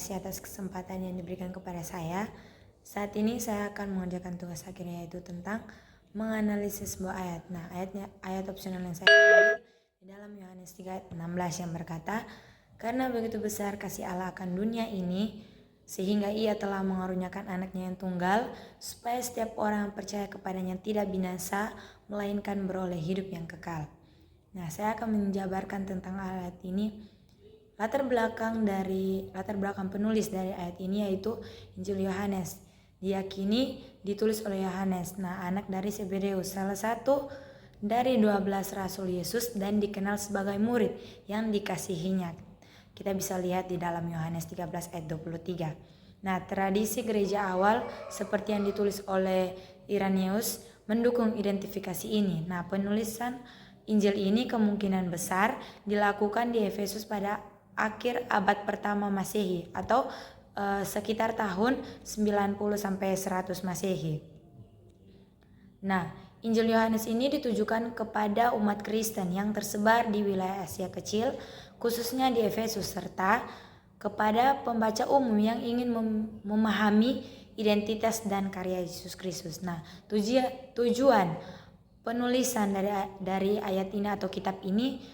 kasih atas kesempatan yang diberikan kepada saya. Saat ini saya akan mengerjakan tugas akhir, yaitu tentang menganalisis sebuah ayat. Nah, ayat opsional yang saya ambil di dalam Yohanes 3 ayat 16 yang berkata, "Karena begitu besar kasih Allah akan dunia ini, sehingga ia telah mengaruniakan anaknya yang tunggal, supaya setiap orang yang percaya kepadanya tidak binasa, melainkan beroleh hidup yang kekal." Nah, saya akan menjabarkan tentang ayat ini. Latar belakang penulis dari ayat ini yaitu Injil Yohanes. Diyakini ditulis oleh Yohanes, anak dari Zebedeus, salah satu dari 12 rasul Yesus dan dikenal sebagai murid yang dikasihinya. Kita bisa lihat di dalam Yohanes 13 ayat 23. Tradisi gereja awal seperti yang ditulis oleh Irenaeus mendukung identifikasi ini. Penulisan Injil ini kemungkinan besar dilakukan di Efesus pada akhir abad pertama Masehi atau sekitar tahun 90 sampai 100 Masehi. Injil Yohanes ini ditujukan kepada umat Kristen yang tersebar di wilayah Asia Kecil, khususnya di Efesus, serta kepada pembaca umum yang ingin memahami identitas dan karya Yesus Kristus. Tujuan penulisan dari ayat ini atau kitab ini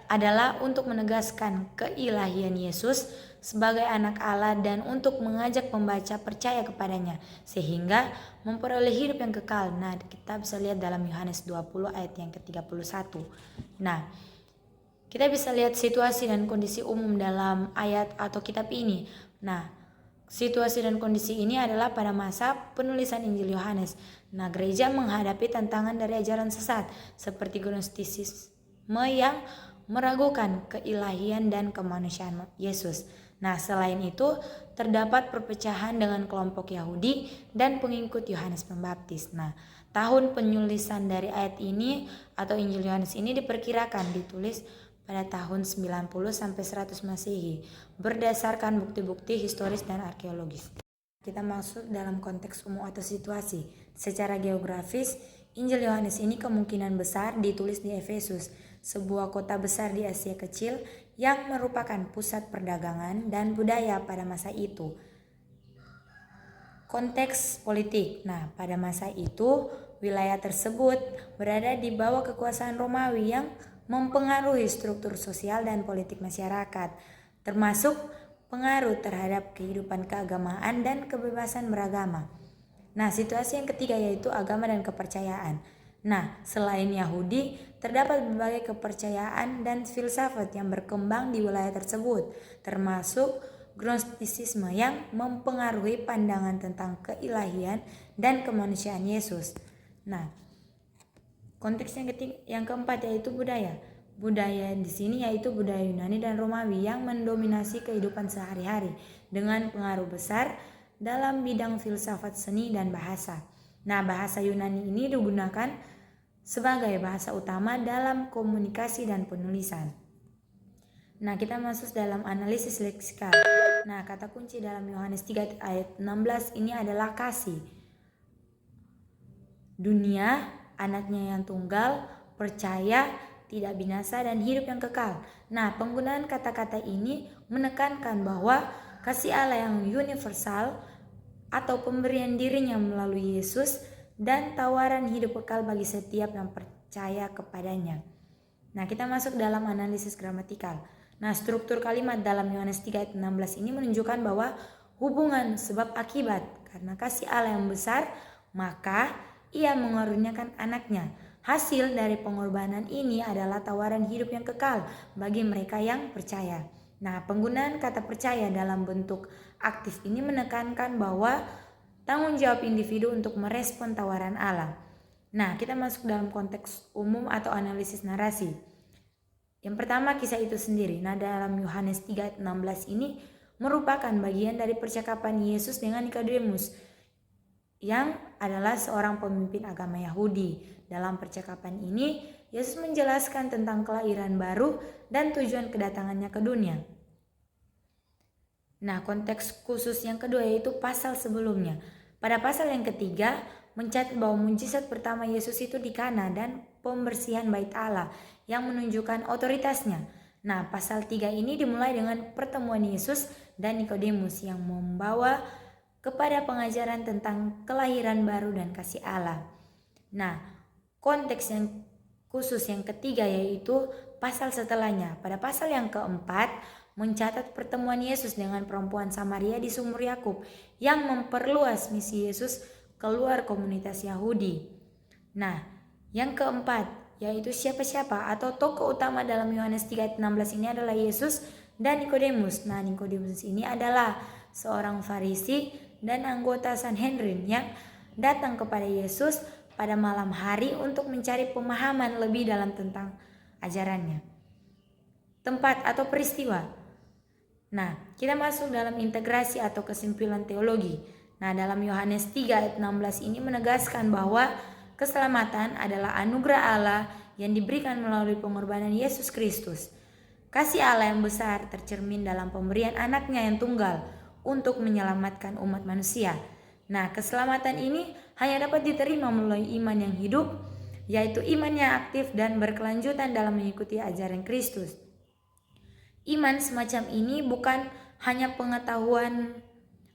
adalah untuk menegaskan keilahian Yesus sebagai anak Allah dan untuk mengajak pembaca percaya kepadanya sehingga memperoleh hidup yang kekal. Kita bisa lihat dalam Yohanes 20 ayat yang ke-31. Kita bisa lihat situasi dan kondisi umum dalam ayat atau kitab ini. Situasi dan kondisi ini adalah pada masa penulisan Injil Yohanes. Gereja menghadapi tantangan dari ajaran sesat seperti gnostisisme yang meragukan keilahian dan kemanusiaan Yesus. Selain itu terdapat perpecahan dengan kelompok Yahudi dan pengikut Yohanes Pembaptis. Tahun penulisan dari ayat ini atau Injil Yohanes ini diperkirakan ditulis pada tahun 90 sampai 100 Masehi berdasarkan bukti-bukti historis dan arkeologis. Kita masuk dalam konteks umum atau situasi. Secara geografis, Injil Yohanes ini kemungkinan besar ditulis di Efesus, sebuah kota besar di Asia Kecil yang merupakan pusat perdagangan dan budaya pada masa itu. Konteks politik. Pada masa itu, wilayah tersebut berada di bawah kekuasaan Romawi yang mempengaruhi struktur sosial dan politik masyarakat, termasuk pengaruh terhadap kehidupan keagamaan dan kebebasan beragama. Situasi yang ketiga yaitu agama dan kepercayaan. Selain Yahudi, terdapat berbagai kepercayaan dan filsafat yang berkembang di wilayah tersebut, termasuk gnostisisme yang mempengaruhi pandangan tentang keilahian dan kemanusiaan Yesus. Konteks yang keempat yaitu budaya. Budaya di sini yaitu budaya Yunani dan Romawi yang mendominasi kehidupan sehari-hari dengan pengaruh besar dalam bidang filsafat, seni, dan bahasa. Bahasa Yunani ini digunakan sebagai bahasa utama dalam komunikasi dan penulisan. Kita masuk dalam analisis leksikal. Kata kunci dalam Yohanes 3 ayat 16 ini adalah kasih. Dunia, anaknya yang tunggal, percaya, tidak binasa, dan hidup yang kekal. Penggunaan kata-kata ini menekankan bahwa kasih Allah yang universal atau pemberian dirinya melalui Yesus dan tawaran hidup kekal bagi setiap yang percaya kepadanya. Kita masuk dalam analisis gramatikal. Struktur kalimat dalam Yohanes 3 ayat 16 ini menunjukkan bahwa hubungan sebab akibat. Karena kasih Allah yang besar, maka ia mengaruniakan anaknya. Hasil dari pengorbanan ini adalah tawaran hidup yang kekal bagi mereka yang percaya. Penggunaan kata percaya dalam bentuk aktif ini menekankan bahwa tanggung jawab individu untuk merespon tawaran Allah. Kita masuk dalam konteks umum atau analisis narasi. Yang pertama, kisah itu sendiri. Dalam Yohanes 3 ayat 16 ini merupakan bagian dari percakapan Yesus dengan Nikodemus yang adalah seorang pemimpin agama Yahudi. Dalam percakapan ini, Yesus menjelaskan tentang kelahiran baru dan tujuan kedatangannya ke dunia. Konteks khusus yang kedua yaitu pasal sebelumnya. Pada pasal yang ketiga, mencatat bahwa mujizat pertama Yesus itu di Kana dan pembersihan bait Allah yang menunjukkan otoritasnya. Nah, pasal 3 ini dimulai dengan pertemuan Yesus dan Nikodemus yang membawa kepada pengajaran tentang kelahiran baru dan kasih Allah. Nah, konteks yang khusus yang ketiga yaitu pasal setelahnya. Pada pasal yang keempat mencatat pertemuan Yesus dengan perempuan Samaria di sumur Yakub yang memperluas misi Yesus keluar komunitas Yahudi. Nah, yang keempat yaitu siapa-siapa atau tokoh utama dalam Yohanes 3 ayat 16 ini adalah Yesus dan Nikodemus. Nah, Nikodemus ini adalah seorang Farisi dan anggota Sanhedrin yang datang kepada Yesus pada malam hari untuk mencari pemahaman lebih dalam tentang ajarannya. Tempat atau peristiwa. Nah, kita masuk dalam integrasi atau kesimpulan teologi. Nah, dalam Yohanes 3 ayat 16 ini menegaskan bahwa keselamatan adalah anugerah Allah yang diberikan melalui pengorbanan Yesus Kristus. Kasih Allah yang besar tercermin dalam pemberian anaknya yang tunggal untuk menyelamatkan umat manusia. Nah, keselamatan ini hanya dapat diterima melalui iman yang hidup, yaitu iman yang aktif dan berkelanjutan dalam mengikuti ajaran Kristus. Iman semacam ini bukan hanya pengetahuan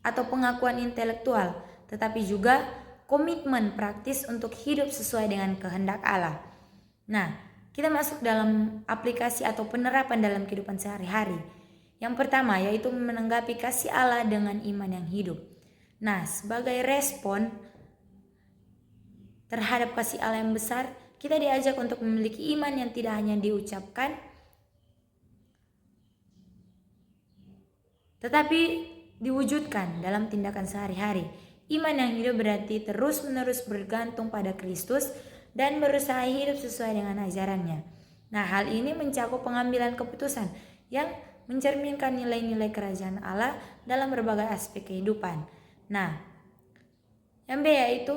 atau pengakuan intelektual, tetapi juga komitmen praktis untuk hidup sesuai dengan kehendak Allah. Nah, kita masuk dalam aplikasi atau penerapan dalam kehidupan sehari-hari. Yang pertama yaitu menanggapi kasih Allah dengan iman yang hidup. Nah, sebagai respon terhadap kasih Allah yang besar, kita diajak untuk memiliki iman yang tidak hanya diucapkan, tetapi diwujudkan dalam tindakan sehari-hari. Iman yang hidup berarti terus-menerus bergantung pada Kristus dan berusaha hidup sesuai dengan ajarannya. Nah, hal ini mencakup pengambilan keputusan yang mencerminkan nilai-nilai kerajaan Allah dalam berbagai aspek kehidupan. Nah, yang B yaitu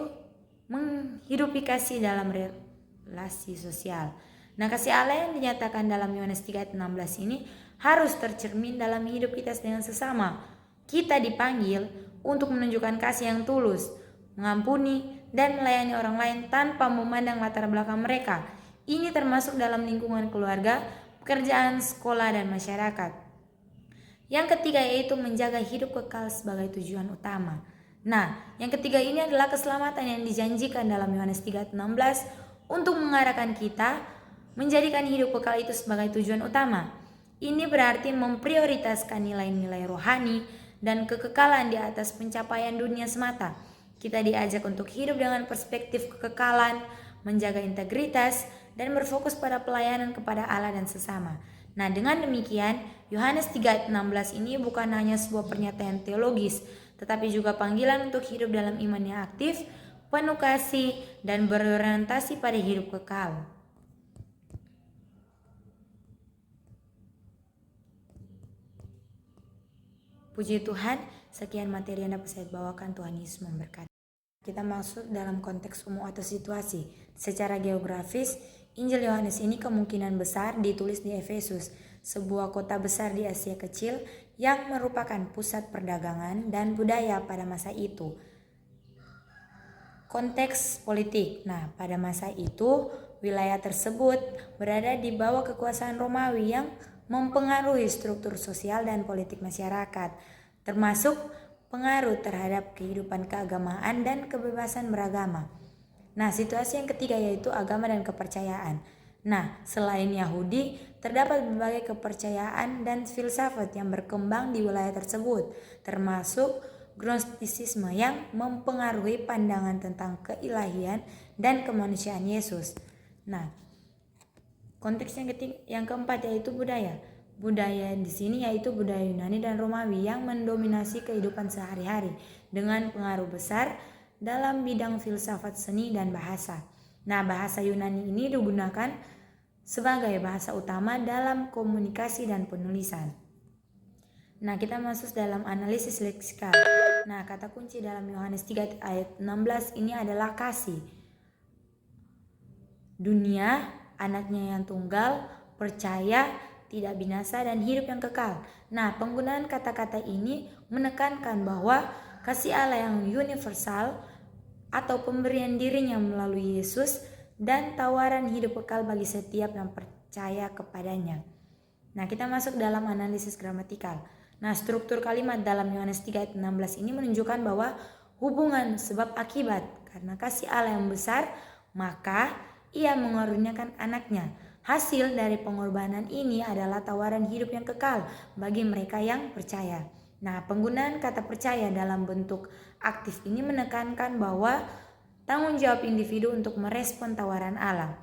menghidupi kasih dalam relasi sosial. Nah, kasih Allah yang dinyatakan dalam Yohanes 3 ayat 16 ini harus tercermin dalam hidup kita dengan sesama. Kita dipanggil untuk menunjukkan kasih yang tulus, mengampuni, dan melayani orang lain tanpa memandang latar belakang mereka. Ini termasuk dalam lingkungan keluarga, pekerjaan, sekolah, dan masyarakat. Yang ketiga yaitu menjaga hidup kekal sebagai tujuan utama. Nah, yang ketiga ini adalah keselamatan yang dijanjikan dalam Yohanes 3 ayat 16 untuk mengarahkan kita menjadikan hidup kekal itu sebagai tujuan utama. Ini berarti memprioritaskan nilai-nilai rohani dan kekekalan di atas pencapaian dunia semata. Kita diajak untuk hidup dengan perspektif kekekalan, menjaga integritas, dan berfokus pada pelayanan kepada Allah dan sesama. Nah, dengan demikian, Yohanes 3 ayat 16 ini bukan hanya sebuah pernyataan teologis, tetapi juga panggilan untuk hidup dalam iman yang aktif, penuh kasih, dan berorientasi pada hidup kekal. Puji Tuhan, sekian materi yang dapat saya bawakan. Tuhan Yesus memberkati. Kita masuk dalam konteks umum atau situasi. Secara geografis, Injil Yohanes ini kemungkinan besar ditulis di Efesus, sebuah kota besar di Asia Kecil yang merupakan pusat perdagangan dan budaya pada masa itu. Konteks politik. Nah, pada masa itu, wilayah tersebut berada di bawah kekuasaan Romawi yang mempengaruhi struktur sosial dan politik masyarakat, termasuk pengaruh terhadap kehidupan keagamaan dan kebebasan beragama. Nah, situasi yang ketiga yaitu agama dan kepercayaan. Nah, selain Yahudi, terdapat berbagai kepercayaan dan filsafat yang berkembang di wilayah tersebut, termasuk Gnostisisme yang mempengaruhi pandangan tentang keilahian dan kemanusiaan Yesus. Nah, konteks yang keempat yaitu budaya. Budaya di sini yaitu budaya Yunani dan Romawi yang mendominasi kehidupan sehari-hari dengan pengaruh besar dalam bidang filsafat, seni, dan bahasa. Nah, bahasa Yunani ini digunakan sebagai bahasa utama dalam komunikasi dan penulisan. Nah, kita masuk dalam analisis leksikal. Nah, kata kunci dalam Yohanes 3 ayat 16 ini adalah kasih. Dunia, anaknya yang tunggal, percaya, tidak binasa, dan hidup yang kekal. Nah, penggunaan kata-kata ini menekankan bahwa kasih Allah yang universal atau pemberian dirinya melalui Yesus dan tawaran hidup kekal bagi setiap yang percaya kepadanya. Nah, kita masuk dalam analisis gramatikal. Nah, struktur kalimat dalam Yohanes 3 ayat 16 ini menunjukkan bahwa hubungan sebab akibat. Karena kasih Allah yang besar, maka ia mengaruniakan anaknya. Hasil dari pengorbanan ini adalah tawaran hidup yang kekal bagi mereka yang percaya. Nah, penggunaan kata percaya dalam bentuk aktif ini menekankan bahwa tanggung jawab individu untuk merespon tawaran Allah.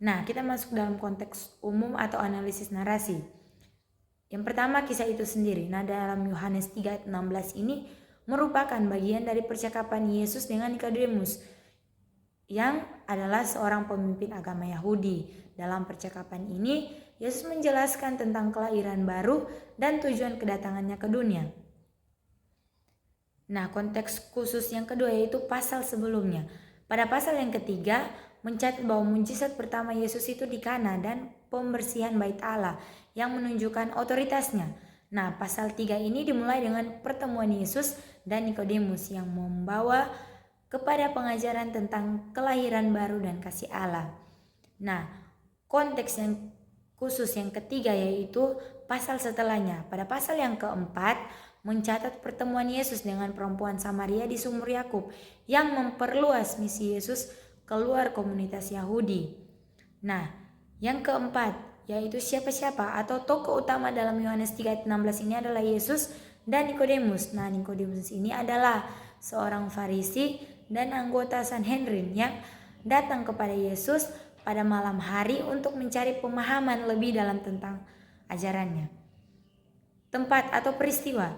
Nah, kita masuk dalam konteks umum atau analisis narasi. Yang pertama, kisah itu sendiri. Nah, dalam Yohanes 3 ayat 16 ini merupakan bagian dari percakapan Yesus dengan Nikodemus yang adalah seorang pemimpin agama Yahudi. Dalam percakapan ini, Yesus menjelaskan tentang kelahiran baru dan tujuan kedatangannya ke dunia. Nah, konteks khusus yang kedua yaitu pasal sebelumnya. Pada pasal yang ketiga, mencatat bahwa mujizat pertama Yesus itu di Kana dan pembersihan bait Allah yang menunjukkan otoritasnya. Nah, pasal 3 ini dimulai dengan pertemuan Yesus dan Nikodemus yang membawa kepada pengajaran tentang kelahiran baru dan kasih Allah. Nah, konteks yang khusus yang ketiga yaitu pasal setelahnya. Pada pasal yang keempat, mencatat pertemuan Yesus dengan perempuan Samaria di sumur Yakub yang memperluas misi Yesus keluar komunitas Yahudi. Nah, yang keempat yaitu siapa-siapa atau tokoh utama dalam Yohanes 3 ayat 16 ini adalah Yesus dan Nikodemus. Nah, Nikodemus ini adalah seorang Farisi dan anggota Sanhedrin yang datang kepada Yesus pada malam hari untuk mencari pemahaman lebih dalam tentang ajarannya. Tempat atau peristiwa.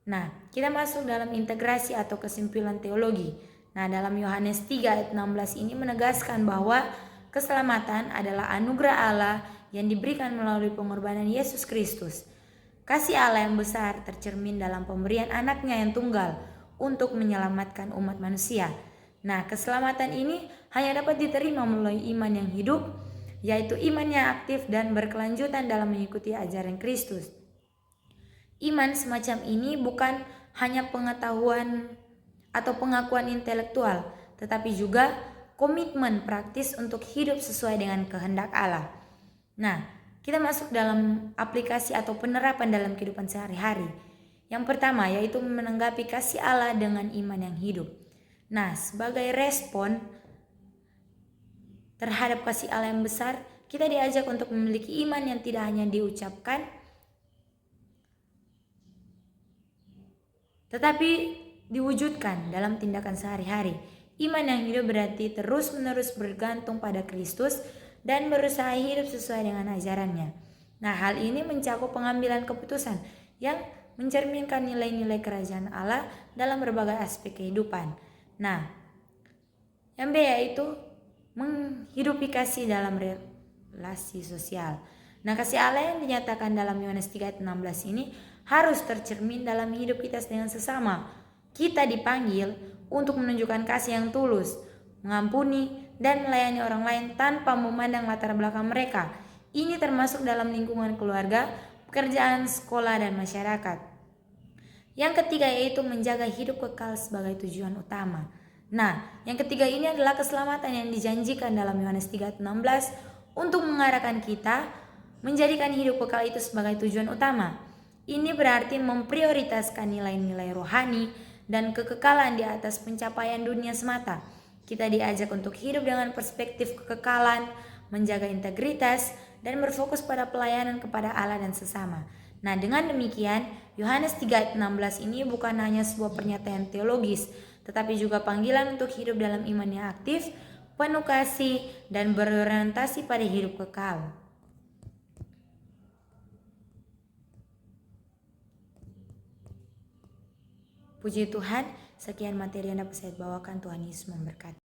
Nah, kita masuk dalam integrasi atau kesimpulan teologi. Nah, dalam Yohanes 3 ayat 16 ini menegaskan bahwa keselamatan adalah anugerah Allah yang diberikan melalui pengorbanan Yesus Kristus. Kasih Allah yang besar tercermin dalam pemberian anaknya yang tunggal untuk menyelamatkan umat manusia. Nah, keselamatan ini hanya dapat diterima melalui iman yang hidup, yaitu iman yang aktif dan berkelanjutan dalam mengikuti ajaran Kristus. Iman semacam ini bukan hanya pengetahuan atau pengakuan intelektual, tetapi juga komitmen praktis untuk hidup sesuai dengan kehendak Allah. Nah, kita masuk dalam aplikasi atau penerapan dalam kehidupan sehari-hari. Yang pertama yaitu menanggapi kasih Allah dengan iman yang hidup. Nah, sebagai respon terhadap kasih Allah yang besar, kita diajak untuk memiliki iman yang tidak hanya diucapkan, tetapi diwujudkan dalam tindakan sehari-hari. Iman yang hidup berarti terus-menerus bergantung pada Kristus dan berusaha hidup sesuai dengan ajarannya. Nah, hal ini mencakup pengambilan keputusan yang mencerminkan nilai-nilai kerajaan Allah dalam berbagai aspek kehidupan. Nah, yang B yaitu menghidupi kasih dalam relasi sosial. Nah, kasih Allah yang dinyatakan dalam Yohanes 3 ayat 16 ini harus tercermin dalam hidup kita dengan sesama. Kita dipanggil untuk menunjukkan kasih yang tulus, mengampuni, dan melayani orang lain tanpa memandang latar belakang mereka. Ini termasuk dalam lingkungan keluarga, pekerjaan, sekolah, dan masyarakat. Yang ketiga yaitu menjaga hidup kekal sebagai tujuan utama. Nah, yang ketiga ini adalah keselamatan yang dijanjikan dalam Yohanes 3 ayat 16 untuk mengarahkan kita menjadikan hidup kekal itu sebagai tujuan utama. Ini berarti memprioritaskan nilai-nilai rohani dan kekekalan di atas pencapaian dunia semata. Kita diajak untuk hidup dengan perspektif kekekalan, menjaga integritas, dan berfokus pada pelayanan kepada Allah dan sesama. Nah, dengan demikian, Yohanes 3 ayat 16 ini bukan hanya sebuah pernyataan teologis, tetapi juga panggilan untuk hidup dalam iman yang aktif, penuh kasih, dan berorientasi pada hidup kekal. Puji Tuhan, sekian materi yang dapat saya bawakan. Tuhan Yesus memberkati.